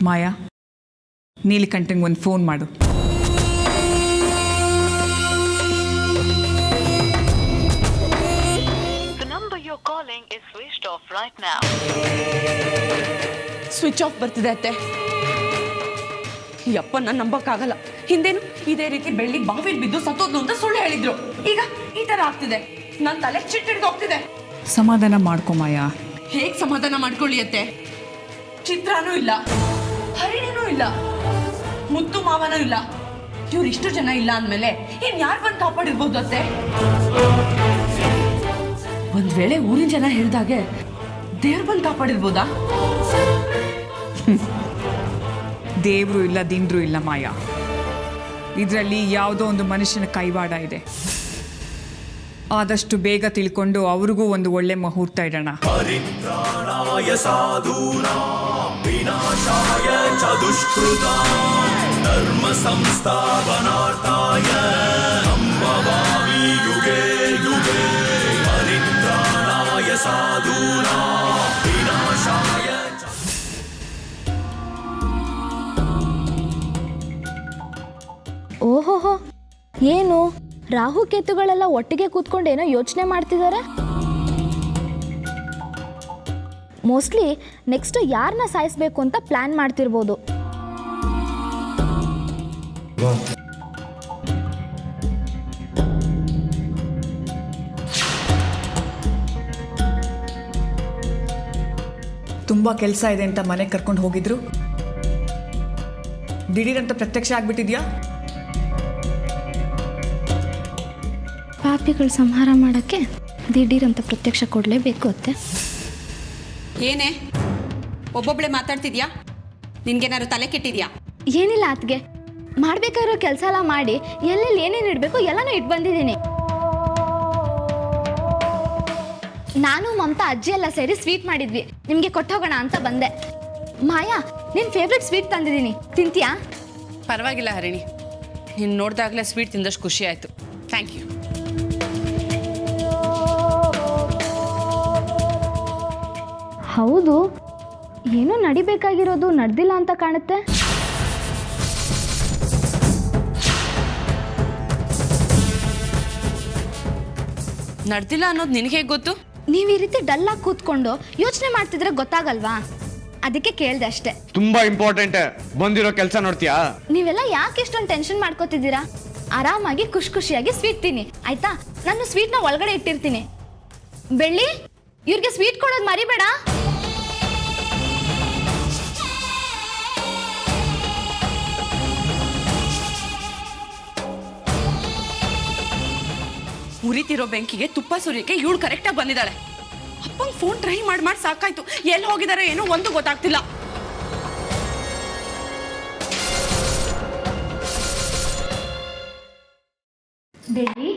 ಮಾಯಾ, ನೀಲಕಂಠಂಗೆ ಒಂದು ಫೋನ್ ಮಾಡು. Switch off ಬರ್ತಿದೆ ಅತ್ತೆ. ಯಪ್ಪ, ನಾನು ನಂಬಕ್ಕಾಗಲ್ಲ. ಹಿಂದೇನು ಇದೇ ರೀತಿ ಬೆಳ್ಳಿ ಬಾವಿಲ್ ಬಿದ್ದು ಸತ್ತೋದ್ಲು ಅಂತ ಸುಳ್ಳು ಹೇಳಿದ್ರು. ಈಗ ಈ ತರ ಆಗ್ತಿದೆ. ನನ್ನ ತಲೆ ಚಿಟ್ಟಿಡ್ದು ಹೋಗ್ತಿದೆ. ಸಮಾಧಾನ ಮಾಡ್ಕೊ ಮಾಯಾ. ಹೇಗ್ ಸಮಾಧಾನ ಮಾಡ್ಕೊಳ್ಳಿ ಅತ್ತೆ? ಚಿತ್ರಾನೂ ಇಲ್ಲ, ಹರಿಣಿನೂ ಇಲ್ಲ, ಮುತ್ತು ಮಾವನೂ ಇಲ್ಲ. ಇವ್ರಿಷ್ಟು ಜನ ಇಲ್ಲ ಅಂದ್ಮೇಲೆ ಇನ್ ಯಾರು ಬಂದು ಕಾಪಾಡಿರ್ಬೋದು ಅತ್ತೆ? ಒಂದ್ ವೇಳೆ ಊರಿನ ಜನ ಹೇಳ್ದಾಗೆ ದೇವ್ರು ಬಂದು ಕಾಪಾಡಿರ್ಬೋದಾ? ದೇವರು ಇಲ್ಲ, ದಿಂಡ್ರು ಇಲ್ಲ ಮಾಯಾ. ಇದರಲ್ಲಿ ಯಾವುದೋ ಒಂದು ಮನುಷ್ಯನ ಕೈವಾಡ ಇದೆ. ಆದಷ್ಟು ಬೇಗ ತಿಳ್ಕೊಂಡು ಅವ್ರಿಗೂ ಒಂದು ಒಳ್ಳೆ ಮುಹೂರ್ತ ಇಡೋಣ. ಪರಿತ್ರಾಣಾಯ ಸಾಧೂನಾಂ ವಿನಾಶಾಯ ಚ ದುಷ್ಕೃತಾಂ ಧರ್ಮ ಸಂಸ್ಥಾಪನಾರ್ಥಾಯ ಸಂಭವಾಮಿ ಯುಗೇ ಯುಗೇ. ಪರಿತ್ರಾಣಾಯ ಸಾಧೂನಾಂ ವಿನಾಶಾಯ. ಓಹೋಹೋ, ಏನು ರಾಹು ಕೇತುಗಳೆಲ್ಲ ಒಟ್ಟಿಗೆ ಕೂತ್ಕೊಂಡು ಏನೋ ಯೋಚನೆ ಮಾಡ್ತಿದ್ದಾರೆ. ಮೋಸ್ಟ್ಲಿ ನೆಕ್ಸ್ಟ್ ಯಾರನ್ನ ಸಾಯಿಸ್ಬೇಕು ಅಂತ ಪ್ಲಾನ್ ಮಾಡ್ತಿರ್ಬೋದು. ತುಂಬ ಕೆಲಸ ಇದೆ ಅಂತ ಮನೆಗೆ ಕರ್ಕೊಂಡು ಹೋಗಿದ್ರು. ದಿಢೀರಂತ ಪ್ರತ್ಯಕ್ಷ ಆಗ್ಬಿಟ್ಟಿದ್ಯಾ? ಪಾಪಿಗಳ ಸಂಹಾರ ಮಾಡೋಕ್ಕೆ ದಿಢೀರಂತ ಪ್ರತ್ಯಕ್ಷ ಕೊಡಲೇಬೇಕು ಅತ್ತೆ. ಏನೇ ಒಬ್ಬೊಬ್ಳೆ ಮಾತಾಡ್ತಿದ್ಯಾ? ನಿನ್ಗೇನಾದ್ರು ತಲೆ ಕೆಟ್ಟಿದ್ಯಾ? ಏನಿಲ್ಲ ಅತ್ಗೆ, ಮಾಡ್ಬೇಕಾಗಿರೋ ಕೆಲಸ ಎಲ್ಲ ಮಾಡಿ ಎಲ್ಲೆಲ್ಲಿ ಏನೇನು ಇಡಬೇಕು ಎಲ್ಲನೂ ಇಟ್ಟು ಬಂದಿದ್ದೀನಿ. ನಾನು ಮಮತಾ ಅಜ್ಜಿ ಎಲ್ಲ ಸೇರಿ ಸ್ವೀಟ್ ಮಾಡಿದ್ವಿ, ನಿಮಗೆ ಕೊಟ್ಟೋಗೋಣ ಅಂತ ಬಂದೆ. ಮಾಯಾ, ನಿನ್ನ ಫೇವ್ರೆಟ್ ಸ್ವೀಟ್ ತಂದಿದ್ದೀನಿ, ತಿಂತೀಯಾ? ಪರವಾಗಿಲ್ಲ ಹರಿಣಿ, ನೀನು ನೋಡಿದಾಗಲೇ ಸ್ವೀಟ್ ತಿಂದಷ್ಟು ಖುಷಿ ಆಯಿತು. Thank you. ಹೌದು, ಏನೋ ನಡಿಬೇಕಾಗಿರೋದು ನಡೆದಿಲ್ಲ ಅಂತ ಕಾಣುತ್ತೆ. ನಡೆದಿಲ್ಲ ಅನ್ನೋದು ನಿನಗೆ ಹೇಗೆ ಗೊತ್ತು? ನೀವು ಈ ರೀತಿ ಡಲ್ಲಾಗಿ ಕೂತ್ಕೊಂಡು ಯೋಚನೆ ಮಾಡ್ತಿದ್ರೆ ಗೊತ್ತಾಗಲ್ವಾ? ಅದಕ್ಕೆ ಕೇಳ್ದೆ ಅಷ್ಟೇ. ತುಂಬಾ ಇಂಪಾರ್ಟೆಂಟ್, ಬಂದಿರೋ ಕೆಲಸ ನೋಡ್ತೀಯಾ? ನೀವೆಲ್ಲ ಯಾಕೆ ಇಷ್ಟೊಂದು ಟೆನ್ಷನ್ ಮಾಡ್ಕೋತಿದ್ದೀರಾ? ಆರಾಮಾಗಿ ಖುಷಿಯಾಗಿ ಸ್ವೀಟ್ ತಿನ್ನಿ ಆಯ್ತಾ? ನಾನು ಸ್ವೀಟ್ನ ಒಳಗಡೆ ಇಟ್ಟಿರ್ತೀನಿ. ಬೆಳ್ಳಿ, ಇವ್ರಿಗೆ ಸ್ವೀಟ್ ಕೊಡೋದು ಮರಿಬೇಡ. ಉರಿತಿರೋ ಬೆಂಕಿಗೆ ತುಪ್ಪ ಸುರಿಯಕ್ಕೆ ಇವಳು ಕರೆಕ್ಟಾಗಿ ಬಂದಿದ್ದಾಳೆ. ಅಪ್ಪಂಗೆ ಫೋನ್ ಟ್ರೈ ಮಾಡಿ ಸಾಕಾಯ್ತು. ಎಲ್ಲಿ ಹೋಗಿದಾರೆ ಏನೋ ಒಂದು ಗೊತ್ತಾಗ್ತಿಲ್ಲ. ಬೆಳ್ಳಿ,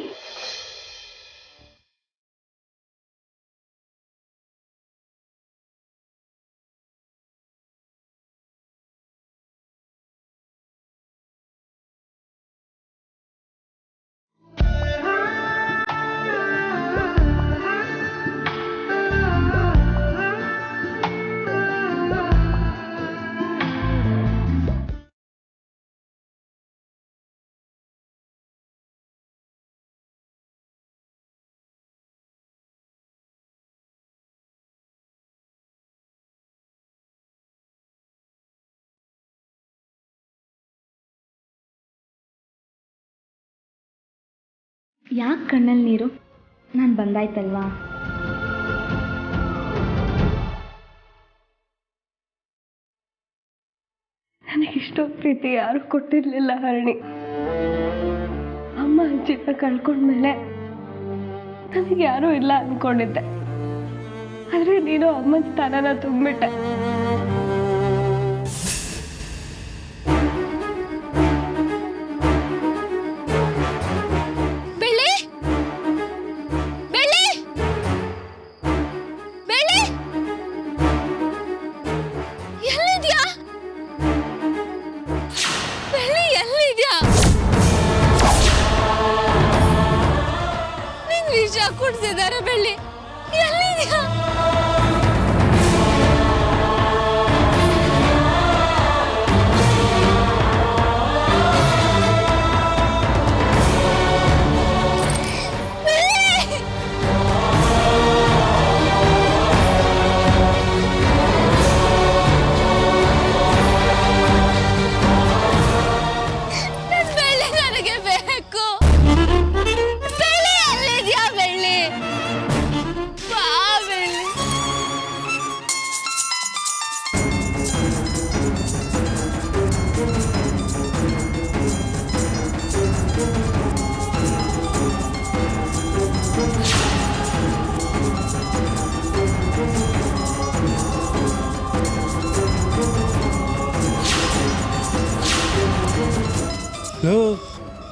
ಯಾಕೆ ಕಣ್ಣಲ್ಲಿ ನೀರು? ನಾನು ಬಂದಾಯ್ತಲ್ವಾ? ನನಗಿಷ್ಟೊಂದು ಪ್ರೀತಿ ಯಾರು ಕೊಟ್ಟಿರಲಿಲ್ಲ ಹರಣಿ. ಅಮ್ಮ ಅಜ್ಜಿನ ಕಳ್ಕೊಂಡ್ಮೇಲೆ ನನಗೆ ಯಾರೂ ಇಲ್ಲ ಅಂದ್ಕೊಂಡಿದ್ದೆ. ಆದರೆ ನೀನು ಅಮ್ಮನ ಸ್ಥಾನನ ತುಂಬಿಟ್ಟೆ. ಕುಡ್ಸಿದ್ದಾರೆ ಬೆಳ್ಳಿ, ಎಲ್ಲಿದ್ಯಾ?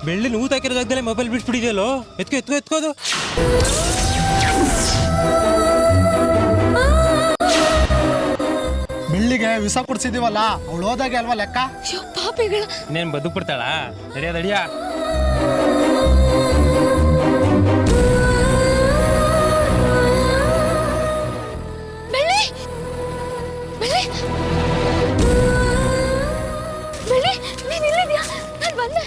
ಬೆಳ್ಳಿ ಊತ ಹಾಕಿರೋ ಜಾಗದಲ್ಲೇ ಮೊಬೈಲ್ ಬಿಟ್ಬಿಟ್ಟಿದೆಯಲ್ಲೋ. ಎತ್ಕೋದು. ಬೆಳ್ಳಿಗೆ ವಿಷ ಕುಡ್ಸಿದೀವಲ್ಲ, ಅವಳು ಹೋದಾಗೆ ಅಲ್ವಾ ಲೆಕ್ಕ. ಅಯ್ಯೋ ಪಾಪಿಗಳ. ಇನ್ನೇನು ಬದುಕ್ಬಿಡ್ತಾಳ? ದಡಿಯಾ ಬೆಳ್ಳಿ ಬೆಳ್ಳಿ ಬೆಳ್ಳಿ, ನೀನ್ ಇಲ್ಲಿದ್ಯಾ? ನಾನು ಬಂದೆ.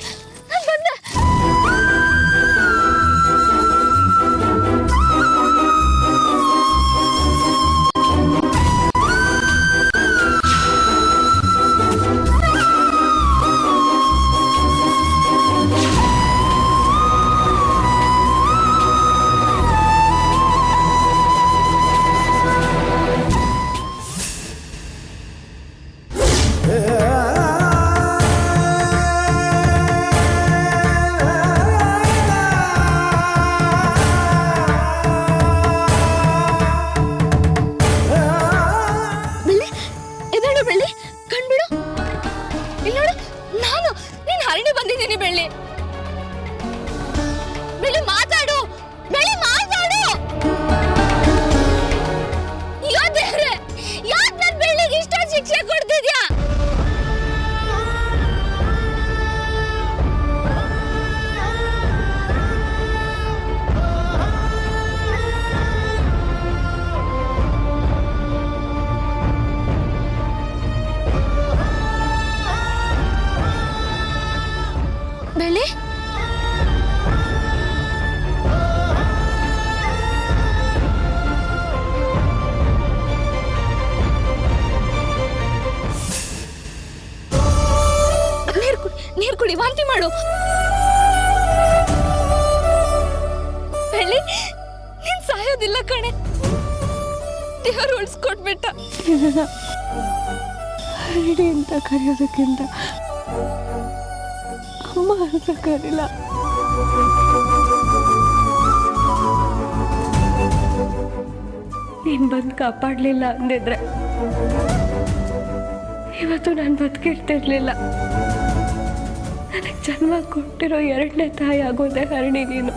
ಬೆಳ್ಳಿ ನೀರು ಕುಡಿ, ವಾಂತಿ ಮಾಡು. ಬೆಳ್ಳಿ, ನೀನ್ ಸಾಯೋದಿಲ್ಲ ಕಣೆ, ದೇವರು ಉಳಿಸ್ಕೊಟ್ಬಿಟ್ಟ. ಹರಡಿ ಅಂತ ಕರೆಯೋದಕ್ಕಿಂತ ಅಮ್ಮ ಅಂತ ಕರಿಲ್ಲ. ನೀನ್ ಬಂದು ಕಾಪಾಡಲಿಲ್ಲ ಅಂದಿದ್ರೆ ಇವತ್ತು ನಾನು ಬದುಕಿರ್ತಿರ್ಲಿಲ್ಲ. ನನಗೆ ಜನ್ಮ ಕೊಟ್ಟಿರೋ 2ನೇ ತಾಯಿ ಆಗೋದೆ ಹರಣಿ ನೀನು.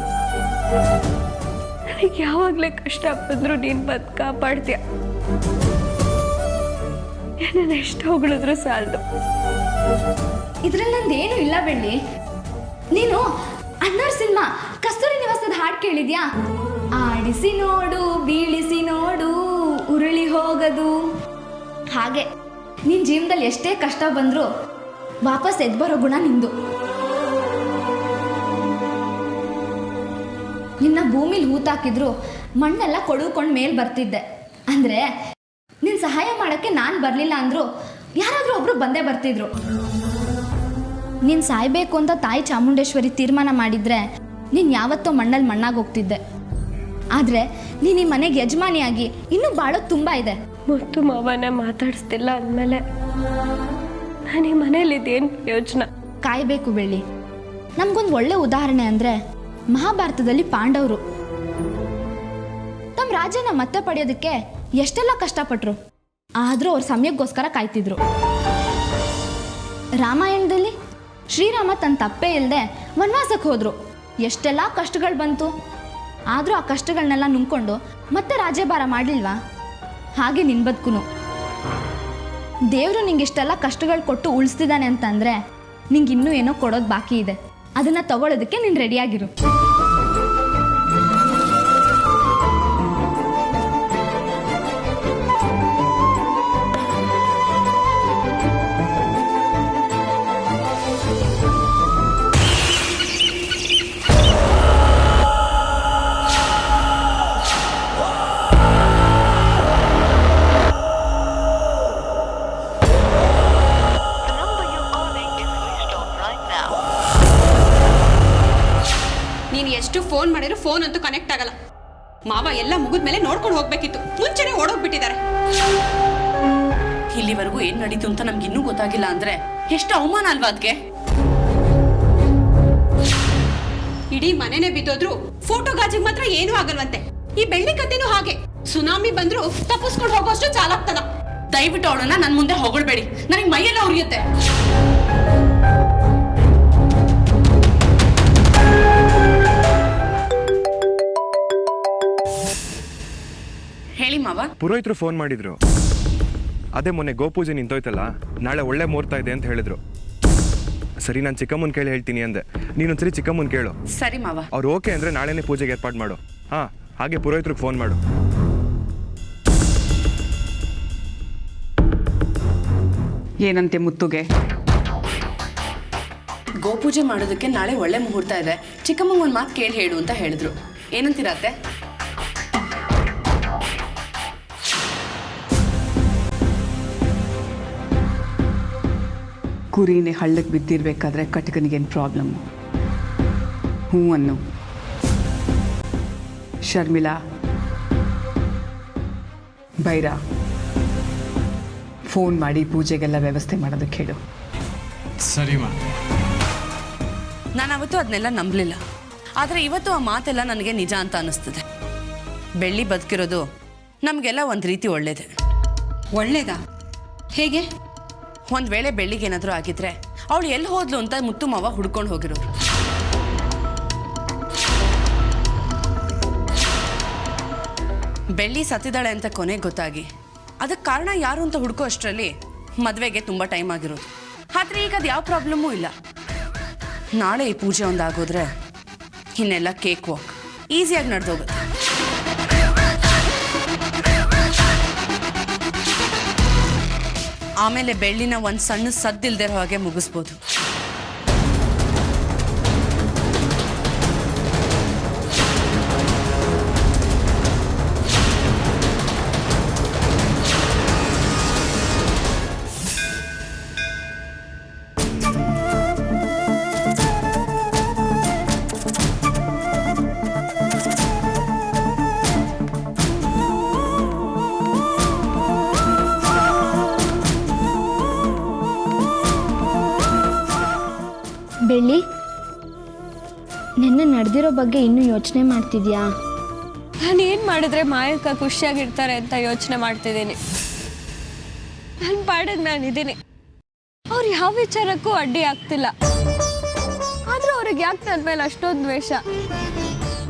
ನನಗೆ ಯಾವಾಗಲೇ ಕಷ್ಟ ಬಂದರೂ ನೀನು ಬಂದು ಕಾಪಾಡ್ತೀಯ. ಏನನ್ನ ಎಷ್ಟು ಹೊಗಳಿದ್ರು ಸಾಲದು. ಇದ್ರಲ್ಲಿ ನಂದೇನು ಇಲ್ಲ ಬೆಳ್ಳಿ. ನೀನು ಅನ್ನೋರ್ ಸಿನಿಮಾ ಕಸ್ತೂರಿ ನಿವಾಸದ ಹಾಡು ಕೇಳಿದ್ಯಾ? ಆಡಿಸಿ ನೋಡು, ಬೀಳಿಸಿ ನೋಡು, ಉರುಳಿ ಹೋಗದು. ಹಾಗೆ ನಿನ್ನ ಜೀವನದಲ್ಲಿ ಎಷ್ಟೇ ಕಷ್ಟ ಬಂದರೂ ವಾಪಸ್ ಎದ್ದು ಬರೋ ಗುಣ ನಿಂದು. ನಿನ್ನ ಭೂಮಿಲಿ ಹೂತಾಕಿದ್ರು ಮಣ್ಣೆಲ್ಲ ಕೊಡುಕೊಂಡು ಮೇಲ್ ಬರ್ತಿದ್ದೆ. ಅಂದರೆ ನಿನ್ನ ಸಹಾಯ ಮಾಡೋಕ್ಕೆ ನಾನು ಬರಲಿಲ್ಲ ಅಂದರೂ ಯಾರಾದರೂ ಒಬ್ರು ಬಂದೇ ಬರ್ತಿದ್ರು. ನೀನು ಸಾಯ್ಬೇಕು ಅಂತ ತಾಯಿ ಚಾಮುಂಡೇಶ್ವರಿ ತೀರ್ಮಾನ ಮಾಡಿದ್ರೆ ನೀನು ಯಾವತ್ತೋ ಮಣ್ಣಲ್ಲಿ ಮಣ್ಣಾಗಿ ಹೋಗ್ತಿದ್ದೆ. ಆದರೆ ನೀನು ಈ ಮನೆಗೆ ಯಜಮಾನಿಯಾಗಿ ಇನ್ನೂ ಬಾಳೋದು ತುಂಬ ಇದೆ. ಮುತ್ತು ಮಾವನ ಮಾತಾಡಿಸ್ತಿಲ್ಲ ಅಂದಮೇಲೆ ನಾನು ಈ ಮನೇಲಿದ್ದೇನು ಪ್ರಯೋಜನ? ಕಾಯಬೇಕು ಬೆಳ್ಳಿ. ನಮಗೊಂದು ಒಳ್ಳೆ ಉದಾಹರಣೆ ಅಂದರೆ ಮಹಾಭಾರತದಲ್ಲಿ ಪಾಂಡವರು ತಮ್ಮ ರಾಜ್ಯನ ಮತ್ತೆ ಪಡೆಯೋದಕ್ಕೆ ಎಷ್ಟೆಲ್ಲ ಕಷ್ಟಪಟ್ಟರು. ಆದರೂ ಅವ್ರ ಸಮಯಕ್ಕೋಸ್ಕರ ಕಾಯ್ತಿದ್ರು. ರಾಮಾಯಣದಲ್ಲಿ ಶ್ರೀರಾಮ ತನ್ನ ತಪ್ಪೇ ಇಲ್ಲದೆ ವನವಾಸಕ್ಕೆ ಹೋದರು. ಎಷ್ಟೆಲ್ಲ ಕಷ್ಟಗಳು ಬಂತು, ಆದರೂ ಆ ಕಷ್ಟಗಳನ್ನೆಲ್ಲ ನುಂಗ್ಕೊಂಡು ಮತ್ತೆ ರಾಜ್ಯಭಾರ ಮಾಡಲಿಲ್ವಾ? ಹಾಗೆ ನಿನ್ನ ಬದುಕುನು ದೇವರು ನಿಂಗೆ ಇಷ್ಟೆಲ್ಲ ಕಷ್ಟಗಳು ಕೊಟ್ಟು ಉಳಿಸ್ತಿದ್ದಾನೆ ಅಂತಂದರೆ ನಿಂಗೆ ಇನ್ನೂ ಏನೋ ಕೊಡೋದು ಬಾಕಿ ಇದೆ. ಅದನ್ನು ತಗೊಳ್ಳೋದಕ್ಕೆ ನೀನು ರೆಡಿಯಾಗಿರು. ನೀನು ಎಷ್ಟು ಫೋನ್ ಮಾಡಿದ್ರು ಫೋನ್ ಅಂತೂ ಕನೆಕ್ಟ್ ಆಗಲ್ಲ. ಮಾವ ಎಲ್ಲ ಮುಗಿದ್ಮೇಲೆ ನೋಡ್ಕೊಂಡು ಹೋಗ್ಬೇಕಿತ್ತು, ಮುಂಚೆನೆ ಓಡೋಗ್ಬಿಟ್ಟಿದ್ದಾರೆ. ಇಲ್ಲಿವರೆಗೂ ಏನ್ ನಡೀತು ಅಂತ ನಮ್ಗೆ ಇನ್ನೂ ಗೊತ್ತಾಗಿಲ್ಲ ಅಂದ್ರೆ ಎಷ್ಟು ಅವಮಾನ ಅಲ್ವಾ ಅದ್ಕೆ? ಇಡೀ ಮನೆನೇ ಬಿದ್ದೋದ್ರು ಫೋಟೋ ಗಾಜಿಗೆ ಮಾತ್ರ ಏನೂ ಆಗಲ್ವಂತೆ. ಈ ಬೆಳ್ಳಿ ಕತೆನೂ ಹಾಗೆ, ಸುನಾಮಿ ಬಂದ್ರು ತಪ್ಪಿಸ್ಕೊಂಡು ಹೋಗೋಷ್ಟು ಚಾಲಾಗ್ತದ. ದಯವಿಟ್ಟು ಅವಳನ್ನ ನನ್ ಮುಂದೆ ಹೊಗಳ್ಬೇಡಿ, ನನಗೆ ಮೈಯೆಲ್ಲ ಉರಿಯುತ್ತೆ. ಪುರೋಹಿತರು ಫೋನ್ ಮಾಡಿದ್ರು. ಅದೇ ಮೊನ್ನೆ ಗೋಪೂಜೆ ನಿಂತೋಯ್ತಲ್ಲ, ನಾಳೆ ಒಳ್ಳೆ ಮುಹೂರ್ತ ಇದೆ ಅಂತ ಹೇಳಿದ್ರು. ಸರಿ, ನಾನು ಚಿಕ್ಕಮ್ಮನ ಕೇಳಿ ಹೇಳ್ತೀನಿ ಅಂದೆ. ನೀನೊಂದ್ಸರಿ ಚಿಕ್ಕಮ್ಮನ ಕೇಳು. ಸರಿ ಮಾವ. ಅವ್ರು ಓಕೆ ಅಂದರೆ ನಾಳೆನೇ ಪೂಜೆಗೆ ಏರ್ಪಾಡು ಮಾಡು. ಹಾಂ, ಹಾಗೆ ಪುರೋಹಿತರಿಗೆ ಫೋನ್ ಮಾಡು. ಏನಂತೆ ಮುತ್ತುಗೆ? ಗೋಪೂಜೆ ಮಾಡೋದಕ್ಕೆ ನಾಳೆ ಒಳ್ಳೆ ಮುಹೂರ್ತ ಇದೆ, ಚಿಕ್ಕಮ್ಮಂಗೆ ಒಂದು ಮಾತು ಕೇಳಿ ಹೇಳು ಅಂತ ಹೇಳಿದ್ರು. ಏನಂತೀರತ್ತೆ? ಕುರಿನೇ ಹಳ್ಳಕ್ಕೆ ಬಿದ್ದಿರ್ಬೇಕಾದ್ರೆ ಕಟಕನಿಗೇನು ಪ್ರಾಬ್ಲಮ್ಮು? ಹ್ಞೂ ಅನ್ನು. ಶರ್ಮಿಳಾ, ಬೈರ, ಫೋನ್ ಮಾಡಿ ಪೂಜೆಗೆಲ್ಲ ವ್ಯವಸ್ಥೆ ಮಾಡೋದಕ್ಕೆ ಹೇಳು. ಸರಿ ಮಾ. ನಾನು ಅವತ್ತು ಅದನ್ನೆಲ್ಲ ನಂಬಲಿಲ್ಲ, ಆದರೆ ಇವತ್ತು ಆ ಮಾತೆಲ್ಲ ನನಗೆ ನಿಜ ಅಂತ ಅನ್ನಿಸ್ತದೆ. ಬೆಳ್ಳಿ ಬದುಕಿರೋದು ನಮಗೆಲ್ಲ ಒಂದು ರೀತಿ ಒಳ್ಳೇದೆ. ಒಳ್ಳೇದಾ? ಹೇಗೆ? ಒಂದು ವೇಳೆ ಬೆಳ್ಳಿಗೆ ಏನಾದರೂ ಆಗಿದ್ರೆ ಅವಳು ಎಲ್ಲಿ ಹೋದ್ಲು ಅಂತ ಮುತ್ತು ಮಾವ ಹುಡ್ಕೊಂಡು ಹೋಗಿರೋರು. ಬೆಳ್ಳಿ ಸತ್ತಿದ್ದಾಳೆ ಅಂತ ಕೊನೆಗೆ ಗೊತ್ತಾಗಿ ಅದಕ್ಕೆ ಕಾರಣ ಯಾರು ಅಂತ ಹುಡ್ಕೋ ಅಷ್ಟರಲ್ಲಿ ಮದುವೆಗೆ ತುಂಬ ಟೈಮ್ ಆಗಿರೋದು. ಆದರೆ ಈಗ ಅದು ಯಾವ ಪ್ರಾಬ್ಲಮ್ಮೂ ಇಲ್ಲ. ನಾಳೆ ಈ ಪೂಜೆ ಒಂದಾಗೋದ್ರೆ ಇನ್ನೆಲ್ಲ ಕೇಕ್ ವಾಕ್ ಈಸಿಯಾಗಿ ನಡೆದೋಗುತ್ತೆ. ಆಮೇಲೆ ಬೆಳ್ಳಿನ ಒಂದು ಸಣ್ಣ ಸದ್ದಿಲ್ದಿರೋ ಹಾಗೆ ಮುಗಿಸ್ಬೋದು. ಬೆಳ್ಳಿ, ನಿನ್ನೆ ನಡೆದಿರೋ ಬಗ್ಗೆ ಇನ್ನೂ ಯೋಚನೆ ಮಾಡ್ತಿದ್ಯಾ? ನಾನು ಏನು ಮಾಡಿದ್ರೆ ಮಾಯಕ್ಕ ಖುಷಿಯಾಗಿರ್ತಾರೆ ಅಂತ ಯೋಚನೆ ಮಾಡ್ತಿದ್ದೀನಿ. ನನ್ನ ಪಾಡಿಗೆ ನಾನಿದ್ದೀನಿ, ಅವ್ರು ಯಾವ ವಿಚಾರಕ್ಕೂ ಅಡ್ಡಿ ಆಗ್ತಿಲ್ಲ. ಆದರೂ ಅವ್ರಿಗೆ ಯಾಕೆ ನನ್ನ ಮೇಲೆ ಅಷ್ಟೊಂದು ದ್ವೇಷ?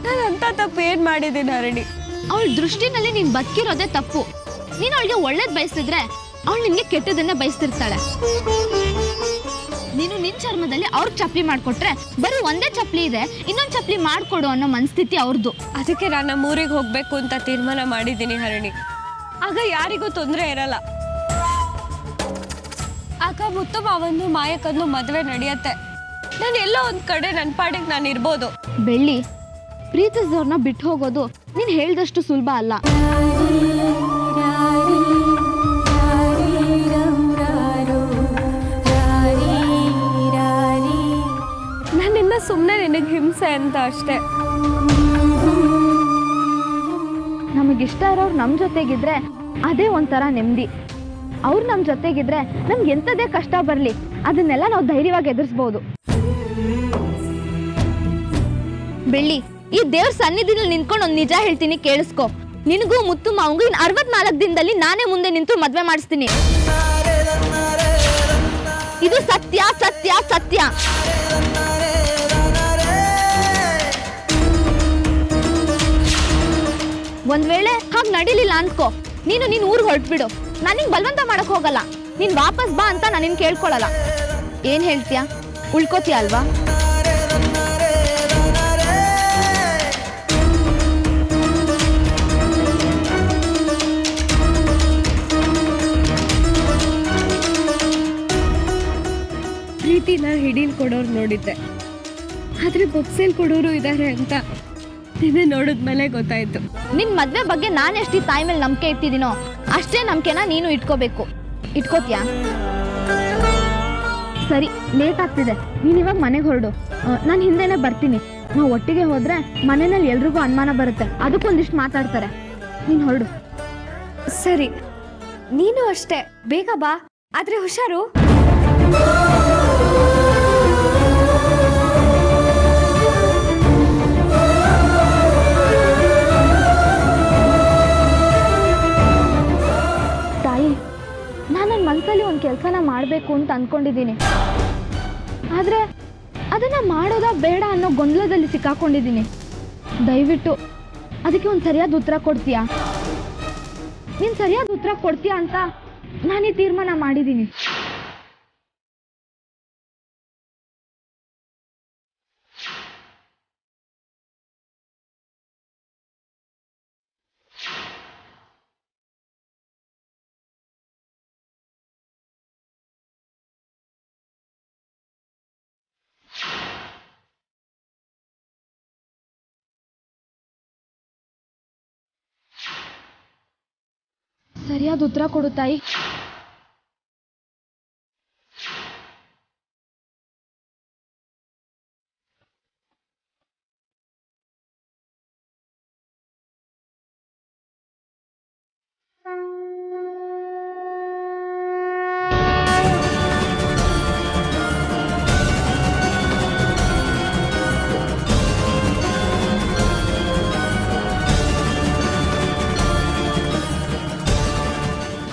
ನಾನು ಅಂಥ ತಪ್ಪು ಏನು ಮಾಡಿದ್ದೀನಿ ಹರಣಿ? ಅವಳ ದೃಷ್ಟಿನಲ್ಲಿ ನೀನು ಬದುಕಿರೋದೇ ತಪ್ಪು. ನೀನು ಅವಳಿಗೆ ಒಳ್ಳೇದು ಬಯಸಿದ್ರೆ ಅವಳು ನಿನಗೆ ಕೆಟ್ಟದನ್ನೇ ಬಯಸ್ತಿರ್ತಾಳೆ. ನೀನು ನಿನ್ನ ಚರ್ಮದಲ್ಲಿ ಅವ್ರಿಗೆ ಚಪ್ಪಲಿ ಮಾಡಿಕೊಟ್ರೆ ಬರೀ ಒಂದೇ ಚಪ್ಪಲಿ ಇದೆ, ಇನ್ನೊಂದು ಚಪ್ಪಲಿ ಮಾಡಿಕೊಡು ಅನ್ನೋ ಮನಸ್ಥಿತಿ ಅವ್ರದ್ದು. ಅದಕ್ಕೆ ನಾನು ನಮ್ಮ ಊರಿಗೆ ಹೋಗಬೇಕು ಅಂತ ತೀರ್ಮಾನ ಮಾಡಿದ್ದೀನಿ ಹರಣಿ. ಆಗ ಯಾರಿಗೂ ತೊಂದರೆ ಇರಲ್ಲ. ಆಗ ಮುತ್ತು ಮಾವಂದು ಮಾಯಕ್ಕಂದು ಮದುವೆ ನಡೆಯತ್ತೆ. ನಾನು ಎಲ್ಲೋ ಒಂದು ಕಡೆ ನನ್ನ ಪಾಡಿಗೆ ನಾನು ಇರ್ಬೋದು. ಬೆಳ್ಳಿ, ಪ್ರೀತಿಸಿದವ್ರನ್ನ ಬಿಟ್ಟು ಹೋಗೋದು ನೀನು ಹೇಳ್ದಷ್ಟು ಸುಲಭ ಅಲ್ಲ. ನನ್ನಿಂದ ಸುಮ್ಮನೆ ನಿನಗೆ ಹಿಂಸೆ ಅಂತ ಅಷ್ಟೇ. ನಮಗಿಷ್ಟ ಇರೋರು ನಮ್ಮ ಜೊತೆಗಿದ್ರೆ ಅದೇ ಒಂಥರ ನೆಮ್ಮದಿ. ಅವ್ರು ನಮ್ಮ ಜೊತೆಗಿದ್ರೆ ನಮ್ಗೆ ಎಂಥದೇ ಕಷ್ಟ ಬರಲಿ ಅದನ್ನೆಲ್ಲ ನಾವು ಧೈರ್ಯವಾಗಿ ಎದುರಿಸ್ಬೋದು. ಬೆಳ್ಳಿ, ಈ ದೇವ್ರ ಸನ್ನಿಧಿನಲ್ಲಿ ನಿಂತ್ಕೊಂಡು ಒಂದು ನಿಜ ಹೇಳ್ತೀನಿ, ಕೇಳಿಸ್ಕೊ. ನಿನಗೂ ಮುತ್ತು ಮಾವಂಗೂ ಇನ್ನು 64 ದಿನದಲ್ಲಿ ನಾನೇ ಮುಂದೆ ನಿಂತು ಮದುವೆ ಮಾಡಿಸ್ತೀನಿ. ಇದು ಸತ್ಯ ಸತ್ಯ ಸತ್ಯ. ಒಂದ್ ವೇಳೆ ಹಾಗೆ ನಡೀಲಿಲ್ಲ ಅನ್ಕೋ, ನೀನು ಊರಿಗೆ ಹೊರಟ್ಬಿಡು. ನಾನು ನಿಂಗೆ ಬಲವಂತ ಮಾಡಕ್ ಹೋಗಲ್ಲ. ನೀನ್ ವಾಪಸ್ ಬಾ ಅಂತ ನಾನು ನಿನ್ ಕೇಳ್ಕೊಳಲ್ಲ. ಏನ್ ಹೇಳ್ತೀಯ? ಉಳ್ಕೋತೀಯ ಅಲ್ವಾ? ಪ್ರೀತಿನ ಹಿಡೀಲ್ ಕೊಡೋರು ನೋಡಿದ್ದೆ, ಆದ್ರೆ ಬೊಕ್ಸೇಲ್ ಕೊಡೋರು ಇದ್ದಾರೆ ಅಂತ ನಿನ್ನೆ ನೋಡಿದ್ಮೇಲೆ ಗೊತ್ತಾಯ್ತು. ನಿನ್ ಮದ್ವೆ ಬಗ್ಗೆ ನಾನು ಎಷ್ಟು ತಾಯಿ ಮೇಲೆ ನಂಬಿಕೆ ಇಟ್ಟಿದ್ದೀನೋ ಅಷ್ಟೇ ನಂಬಿಕೆನ ನೀನು ಇಟ್ಕೋಬೇಕು. ಇಟ್ಕೋತೀಯಾ? ಸರಿ, ಲೇಟ್ ಆಗ್ತಿದೆ, ನೀನು ಇವಾಗ ಮನೆಗೆ ಹೊರಡು. ನಾನು ಹಿಂದೆನೆ ಬರ್ತೀನಿ. ನಾವು ಒಟ್ಟಿಗೆ ಹೋದ್ರೆ ಮನೆಯಲ್ಲಿ ಎಲ್ರಿಗೂ ಅನುಮಾನ ಬರುತ್ತೆ, ಅದಕ್ಕೊಂದಿಷ್ಟು ಮಾತಾಡ್ತಾರೆ. ನೀನು ಹೊರಡು. ಸರಿ, ನೀನು ಅಷ್ಟೇ, ಬೇಗ ಬಾ, ಆದ್ರೆ ಹುಷಾರು. ತಾಯಿ, ನಾನು ನನ್ನ ಮನಸ್ಸಲ್ಲಿ ಒಂದು ಕೆಲಸನ ಮಾಡಬೇಕು ಅಂತ ಅಂದ್ಕೊಂಡಿದ್ದೀನಿ. ಆದರೆ ಅದನ್ನು ಮಾಡೋದಾ ಬೇಡ ಅನ್ನೋ ಗೊಂದಲದಲ್ಲಿ ಸಿಕ್ಕಾಕೊಂಡಿದ್ದೀನಿ. ದಯವಿಟ್ಟು ಅದಕ್ಕೆ ಒಂದು ಸರಿಯಾದ ಉತ್ತರ ಕೊಡ್ತೀಯಾ? ನೀನು ಸರಿಯಾದ ಉತ್ತರ ಕೊಡ್ತೀಯ ಅಂತ ನಾನೀ ತೀರ್ಮಾನ ಮಾಡಿದ್ದೀನಿ. ಸರಿಯಾದ ಉತ್ತರ ಕೊಡು ತಾಯಿ.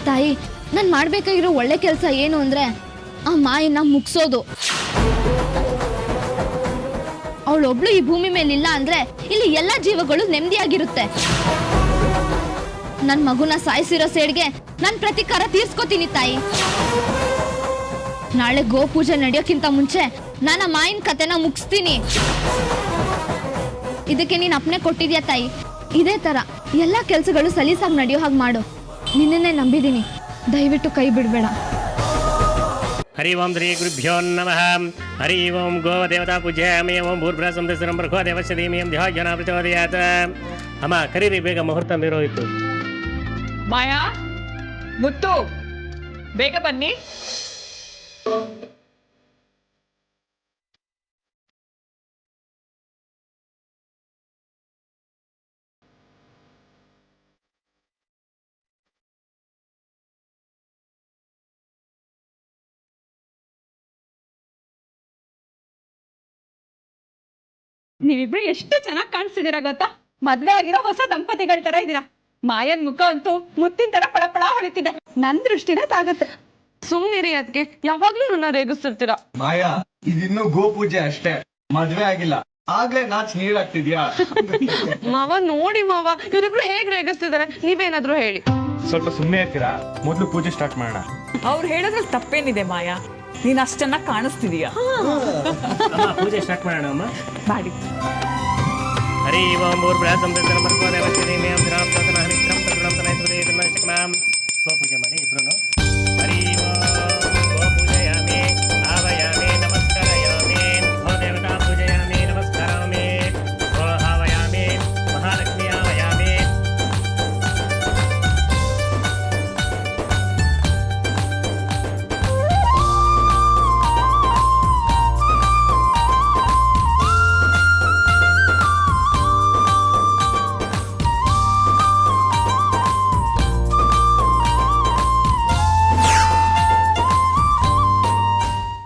ತಾಯಿ, ನಾನು ಮಾಡಬೇಕಾಗಿರೋ ಒಳ್ಳೆ ಕೆಲಸ ಏನು ಅಂದರೆ ಆ ಮಾಯನ್ನ ಮುಗಿಸೋದು. ಅವಳೊಬ್ಳು ಈ ಭೂಮಿ ಮೇಲಿಲ್ಲ ಅಂದರೆ ಇಲ್ಲಿ ಎಲ್ಲ ಜೀವಗಳು ನೆಮ್ಮದಿಯಾಗಿರುತ್ತೆ. ನನ್ನ ಮಗುನ ಸಾಯಿಸಿರೋ ಸೇಡ್ಗೆ ನಾನು ಪ್ರತೀಕಾರ ತೀರ್ಸ್ಕೊತೀನಿ ತಾಯಿ. ನಾಳೆ ಗೋಪೂಜೆ ನಡೆಯೋಕ್ಕಿಂತ ಮುಂಚೆ ನಾನು ಆ ಮಾಯಿನ ಕತೆನ ಮುಗಿಸ್ತೀನಿ. ಇದಕ್ಕೆ ನೀನು ಅಪ್ಪನೆ ಕೊಟ್ಟಿದ್ಯಾ ತಾಯಿ. ಇದೇ ಥರ ಎಲ್ಲ ಕೆಲಸಗಳು ಸಲೀಸಾಗಿ ನಡೆಯೋ ಹಾಗೆ ಮಾಡು. ನಿನ್ನೇ ನಂಬಿದ್ದೀನಿ, ದಯವಿಟ್ಟು ಕೈ ಬಿಡಬೇಡ. ಹರಿ ಓಂ ಶ್ರೀ ಗುರುಭ್ಯೋ ನಮಃ. ಹರಿ ಓಂ ಗೋ ದೇವತಾ ಪೂಜ್ಯಾಮಿ. ಓಂ ಭೂರ್ಭ್ರ ಸಂತಸ್ಸರಂ ಬರ್ಗೋ ದೇವಸ್ಯ ಧೀಮಹಿಂ ಧಿಯೋ ಯೋ ನಃ ಪ್ರಚೋದಯಾತ್. ಅಮ್ಮ ಕರೀರಿ, ಬೇಗ ಮುಹೂರ್ತ ಮೀರೋಯ್ತು. ಮಾಯಾ, ಮುತ್ತು, ಬೇಗ ಬನ್ನಿ. ನೀವಿಬ್ರು ಎಷ್ಟು ಚೆನ್ನಾಗಿ ಕಾಣಿಸ್ತಿದ್ದೀರಾ ಗೊತ್ತಾ? ಮದ್ವೆ ಆಗಿರೋ ಹೊಸ ದಂಪತಿಗಳ ತರ ಇದ್ದೀರಾ. ಮಾಯನ್ ಮುಖ ಅಂತೂ ಮುತ್ತಿನ ತರ ಪಳಪಳ ಹೊಳಿತಿದೆ. ನನ್ ದೃಷ್ಟಿನೇ ತಾಗತ್ತೆ. ಸುಮ್ಮನಿರಿ, ಅದಕ್ಕೆ ಯಾವಾಗ್ಲೂ ನನ್ನ ರೇಗಿಸ್ತಿರ್ತೀರಾ. ಮಾಯಾ, ಇದಿನ್ನೂ ಗೋಪೂಜೆ ಅಷ್ಟೇ, ಮದ್ವೆ ಆಗಿಲ್ಲ. ಆಗ್ಲೇ ನಾಚ್ ನೀರಾಗ್ತಿದ್ಯಾ? ಮಾವ ನೋಡಿ ಮಾವ, ಇವರಿಬ್ರು ಹೇಗ್ ರೇಗಿಸ್ತಿದಾರೆ, ನೀವೇನಾದ್ರೂ ಹೇಳಿ. ಸ್ವಲ್ಪ ಸುಮ್ಮನೆ ಇರ್ತೀರಾ? ಮೊದಲು ಪೂಜೆ ಸ್ಟಾರ್ಟ್ ಮಾಡೋಣ. ಅವ್ರು ಹೇಳೋದ್ರಲ್ಲಿ ತಪ್ಪೇನಿದೆ ಮಾಯಾ, ನೀನು ಅಷ್ಟು ಚೆನ್ನಾಗಿ ಕಾಣಿಸ್ತಿದೀಯಾ. ಪೂಜೆ ಸ್ಟಾರ್ಟ್ ಮಾಡೋಣ ಅಮ್ಮ. ಮಾಡಿ. ಹರಿ ಓಂ ಭೂರ್ಭ್ರ ಸಂತಸ್ಸರಂ ಬರ್ಗೋ ದೇವಸ್ಯ ಧೀಮಹಿಂ ಧಿಯೋ ಯೋ ನಃ ಪ್ರಚೋದಯಾತ್. ಗೋಪೂಜೆ ಮಾಡಿ ಇಬ್ರು. ಹರಿ ಓಂ